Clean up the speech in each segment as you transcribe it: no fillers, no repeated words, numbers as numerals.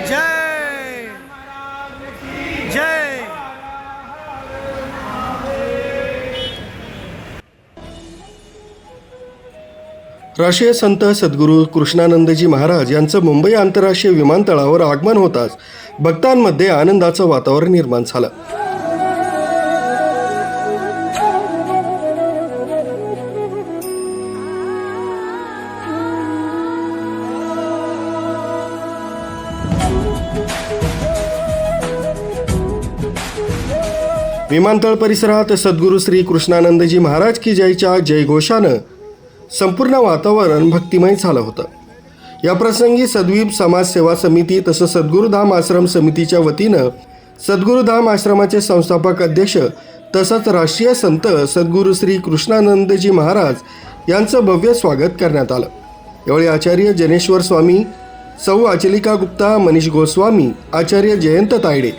जय जय। राष्ट्रीय संत सद्गुरू कृष्णानंदजी महाराज यांचं मुंबई आंतरराष्ट्रीय विमानतळावर आगमन होताच भक्तांमध्ये आनंदाचं वातावरण निर्माण झालं. विमानतळ परिसरात सद्गुरू श्री कृष्णानंदजी महाराज की जयच्या जयघोषानं संपूर्ण वातावरण भक्तिमय झालं होतं. या प्रसंगी सद्वीप समाज सेवा समिती तसंच सद्गुरुधाम आश्रम समितीच्या वतीनं सद्गुरुधाम आश्रमाचे संस्थापक अध्यक्ष तसंच राष्ट्रीय संत सद्गुरू श्री कृष्णानंदजी महाराज यांचं भव्य स्वागत करण्यात आलं. यावेळी आचार्य जनेश्वर स्वामी, सौ अचलिका गुप्ता, मनीष गोस्वामी, आचार्य जयंत तायडे,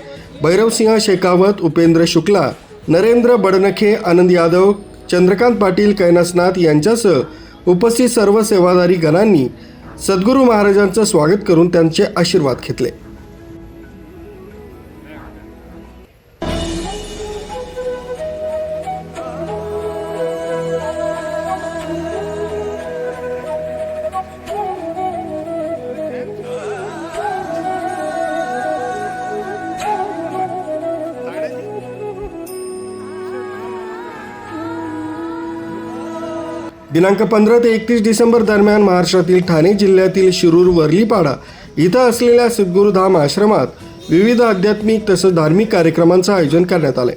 भैरवसिंह शेखावत, उपेंद्र शुक्ला, नरेंद्र बडनखे, आनंद यादव, चंद्रकांत पाटील, कैलासनाथ यांच्यासह उपस्थित सर्व सेवाधारी गणांनी सद्गुरू महाराजांचं स्वागत करून त्यांचे आशीर्वाद घेतले. दिनांक 15 ते 31 डिसेंबर दरम्यान महाराष्ट्रातील ठाणे जिल्ह्यातील शिरूर वर्लीपाडा इथं असलेल्या सद्गुरुधाम आश्रमात विविध आध्यात्मिक तसंच धार्मिक कार्यक्रमांचं आयोजन करण्यात आले.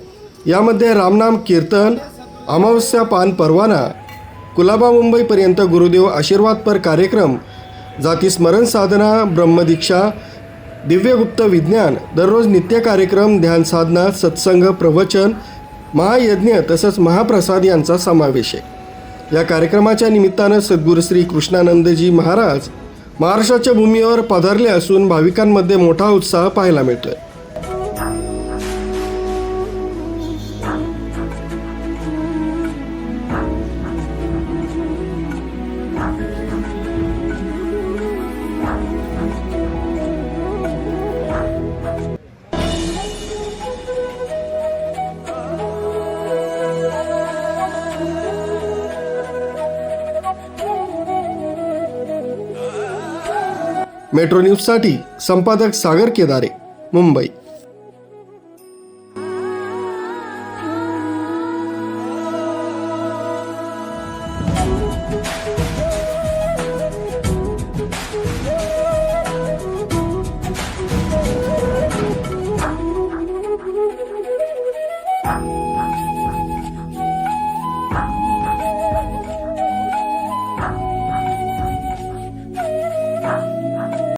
यामध्ये रामनाम कीर्तन, अमावस्या पान परवाना, कुलाबा मुंबईपर्यंत गुरुदेव आशीर्वादपर कार्यक्रम, जाती स्मरण साधना, ब्रह्मदीक्षा, दिव्यगुप्त विज्ञान, दररोज नित्य कार्यक्रम, ध्यान साधना, सत्संग, प्रवचन, महायज्ञ तसंच महाप्रसाद यांचा समावेश आहे. या कार्यक्रमाच्या निमित्तानं सद्गुरू श्री कृष्णानंदजी महाराज महाराष्ट्राच्या भूमीवर पधारले असून भाविकांमध्ये मोठा उत्साह पाहायला मिळतोय. मेट्रो न्यूजसाठी संपादक सागर केदारे, मुंबई. Bye.